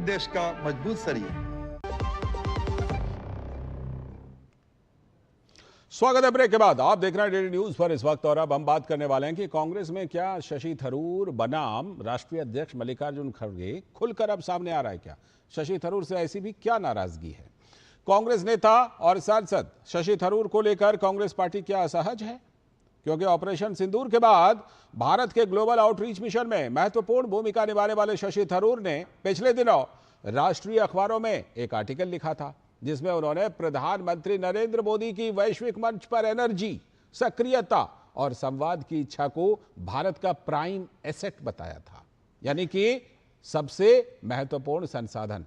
देश का मजबूत सरिया। स्वागत है ब्रेक के बाद। आप देख रहे हैं डेली न्यूज पर इस वक्त, और अब हम बात करने वाले हैं कि कांग्रेस में क्या शशि थरूर बनाम राष्ट्रीय अध्यक्ष मल्लिकार्जुन खड़गे खुलकर अब सामने आ रहा है। क्या शशि थरूर से ऐसी भी क्या नाराजगी है? कांग्रेस नेता और सांसद शशि थरूर को लेकर कांग्रेस पार्टी क्या असहज है? क्योंकि ऑपरेशन सिंदूर के बाद भारत के ग्लोबल आउटरीच मिशन में महत्वपूर्ण भूमिका निभाने वाले शशि थरूर ने पिछले दिनों राष्ट्रीय अखबारों में एक आर्टिकल लिखा था, जिसमें उन्होंने प्रधानमंत्री नरेंद्र मोदी की वैश्विक मंच पर एनर्जी, सक्रियता और संवाद की इच्छा को भारत का प्राइम एसेट बताया था, यानी कि सबसे महत्वपूर्ण संसाधन।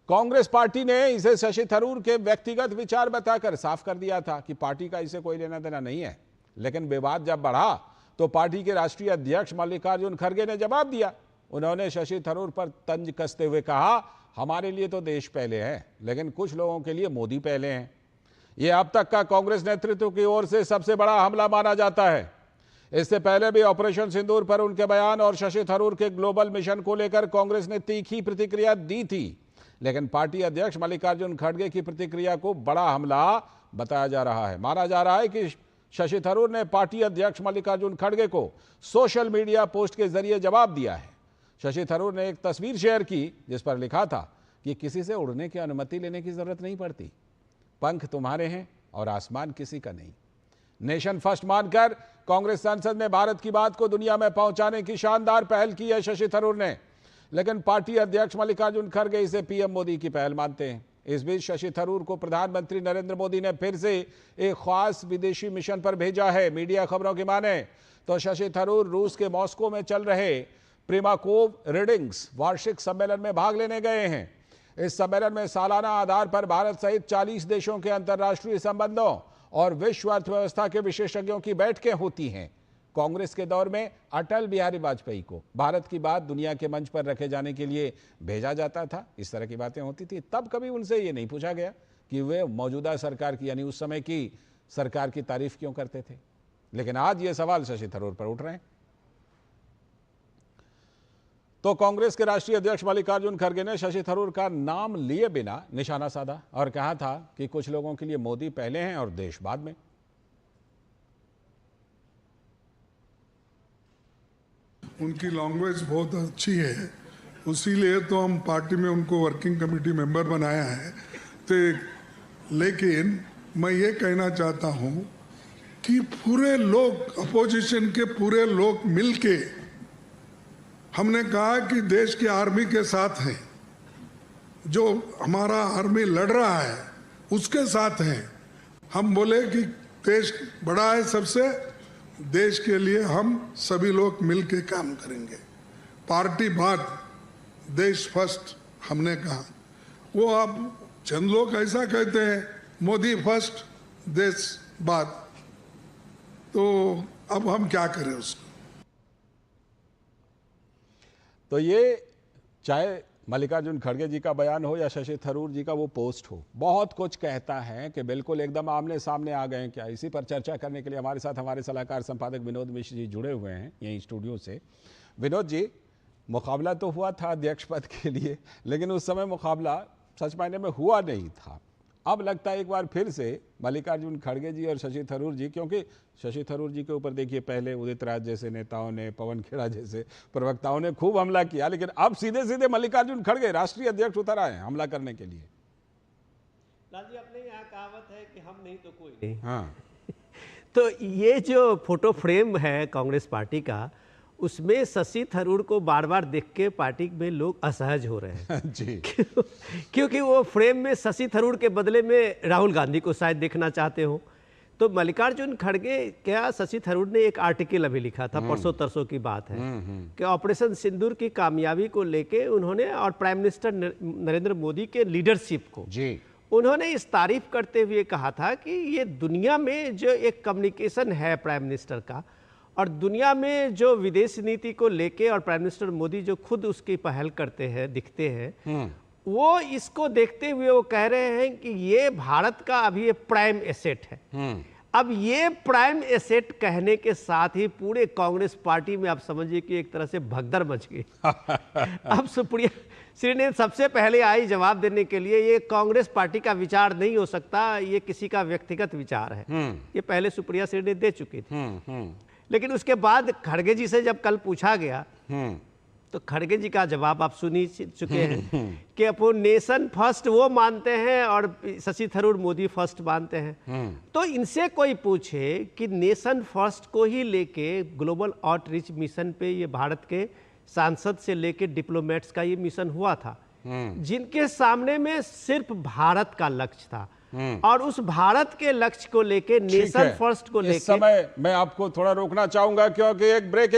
कांग्रेस पार्टी ने इसे शशि थरूर के व्यक्तिगत विचार बताकर साफ कर दिया था कि पार्टी का इसे कोई लेना देना नहीं है। लेकिन विवाद जब बढ़ा तो पार्टी के राष्ट्रीय अध्यक्ष मल्लिकार्जुन खड़गे ने जवाब दिया। उन्होंने शशि थरूर पर तंज कसते हुए कहा, हमारे लिए तो देश पहले है, लेकिन कुछ लोगों के लिए मोदी पहले हैं। यह अब तक का कांग्रेस नेतृत्व की ओर से सबसे बड़ा हमला माना जाता है। इससे पहले भी ऑपरेशन सिंदूर पर उनके बयान और शशि थरूर के ग्लोबल मिशन को लेकर कांग्रेस ने तीखी प्रतिक्रिया दी थी, लेकिन पार्टी अध्यक्ष मल्लिकार्जुन खड़गे की प्रतिक्रिया को बड़ा हमला बताया जा रहा है। माना जा रहा है कि शशि थरूर ने पार्टी अध्यक्ष मल्लिकार्जुन खड़गे को सोशल मीडिया पोस्ट के जरिए जवाब दिया है। शशि थरूर ने एक तस्वीर शेयर की जिस पर लिखा था कि किसी से उड़ने की अनुमति लेने की जरूरत नहीं पड़ती, पंख तुम्हारे हैं और आसमान किसी का नहीं। नेशन फर्स्ट मानकर कांग्रेस सांसद ने भारत की बात को दुनिया में पहुंचाने की शानदार पहल की है शशि थरूर ने, लेकिन पार्टी अध्यक्ष मल्लिकार्जुन खड़गे इसे पीएम मोदी की पहल मानते हैं। इस बीच शशि थरूर को प्रधानमंत्री नरेंद्र मोदी ने फिर से एक खास विदेशी मिशन पर भेजा है। मीडिया खबरों की माने तो शशि थरूर रूस के मॉस्को में चल रहे प्रिमाकोव रीडिंग्स वार्षिक सम्मेलन में भाग लेने गए हैं। इस सम्मेलन में सालाना आधार पर भारत सहित 40 देशों के अंतर्राष्ट्रीय संबंधों और विश्व अर्थव्यवस्था के विशेषज्ञों की बैठकें होती हैं। कांग्रेस के दौर में अटल बिहारी वाजपेयी को भारत की बात दुनिया के मंच पर रखे जाने के लिए भेजा जाता था। इस तरह की बातें होती थी। तब कभी उनसे ये नहीं पूछा गया कि वे मौजूदा सरकार की, यानी उस समय की सरकार की तारीफ क्यों करते थे। लेकिन आज ये सवाल शशि थरूर पर उठ रहे हैं। तो कांग्रेस के राष्ट्रीय अध्यक्ष मल्लिकार्जुन खड़गे ने शशि थरूर का नाम लिए बिना निशाना साधा और कहा था कि कुछ लोगों के लिए मोदी पहले हैं और देश बाद में। उनकी लैंग्वेज बहुत अच्छी है, उसीलिए तो हम पार्टी में उनको वर्किंग कमेटी मेंबर बनाया है। तो लेकिन मैं ये कहना चाहता हूँ कि पूरे लोग, अपोजिशन के पूरे लोग मिलके हमने कहा कि देश की आर्मी के साथ हैं, जो हमारा आर्मी लड़ रहा है उसके साथ हैं। हम बोले कि देश बड़ा है सबसे, देश के लिए हम सभी लोग मिलके काम करेंगे। पार्टी बात, देश फर्स्ट हमने कहा। वो अब चंद लोग ऐसा कहते हैं मोदी फर्स्ट देश बाद, तो अब हम क्या करें उसको। तो ये चाहे मल्लिकार्जुन खड़गे जी का बयान हो या शशि थरूर जी का वो पोस्ट हो, बहुत कुछ कहता है कि बिल्कुल एकदम आमने सामने आ गए हैं क्या। इसी पर चर्चा करने के लिए हमारे साथ हमारे सलाहकार संपादक विनोद मिश्र जी जुड़े हुए हैं यहीं स्टूडियो से। विनोद जी, मुकाबला तो हुआ था अध्यक्ष पद के लिए, लेकिन उस समय मुकाबला सच मायने में हुआ नहीं था। अब लगता है एक बार फिर से मल्लिकार्जुन खड़गे जी और शशि थरूर जी, क्योंकि शशि थरूर जी के ऊपर देखिए पहले उदित राज जैसे नेताओं ने, पवन खेड़ा जैसे प्रवक्ताओं ने खूब हमला किया, लेकिन अब सीधे सीधे मल्लिकार्जुन खड़गे राष्ट्रीय अध्यक्ष उतर आए हमला करने के लिए। लाल जी, अपने यहाँ कहावत है कि हम नहीं तो कोई नहीं। हाँ तो ये जो फोटो फ्रेम है कांग्रेस पार्टी का, उसमें शशि थरूर को बार बार देख के पार्टी में लोग असहज हो रहे हैं जी। क्योंकि वो फ्रेम में शशि थरूर के बदले में राहुल गांधी को शायद देखना चाहते हो। तो मल्लिकार्जुन खड़गे, क्या शशि थरूर ने एक आर्टिकल अभी लिखा था, परसों तरसों की बात है, कि ऑपरेशन सिंदूर की कामयाबी को लेके उन्होंने और प्राइम मिनिस्टर नरेंद्र मोदी के लीडरशिप को जी उन्होंने इस तारीफ करते हुए कहा था कि ये दुनिया में जो एक कम्युनिकेशन है प्राइम मिनिस्टर का, और दुनिया में जो विदेश नीति को लेके और प्राइम मिनिस्टर मोदी जो खुद उसकी पहल करते हैं, दिखते हैं, वो इसको देखते हुए वो कह रहे हैं कि ये भारत का अभी ये प्राइम एसेट है। अब ये प्राइम एसेट कहने के साथ ही पूरे कांग्रेस पार्टी में आप समझिए कि एक तरह से भगदड़ मच गई। अब सुप्रिया श्री ने सबसे पहले आई जवाब देने के लिए, ये कांग्रेस पार्टी का विचार नहीं हो सकता, ये किसी का व्यक्तिगत विचार है। ये पहले सुप्रिया श्री ने दे चुकी थी। लेकिन उसके बाद खड़गे जी से जब कल पूछा गया तो खड़गे जी का जवाब आप सुन ही चुके हैं कि अपन नेशन फर्स्ट वो मानते हैं और शशि थरूर मोदी फर्स्ट मानते हैं। तो इनसे कोई पूछे कि नेशन फर्स्ट को ही लेके ग्लोबल आउटरीच मिशन पे ये भारत के सांसद से लेके डिप्लोमेट्स का ये मिशन हुआ था, जिनके सामने में सिर्फ भारत का लक्ष्य था, और उस भारत के लक्ष्य को लेके नेशन फर्स्ट को लेके इस समय मैं आपको थोड़ा रोकना चाहूंगा क्योंकि एक ब्रेक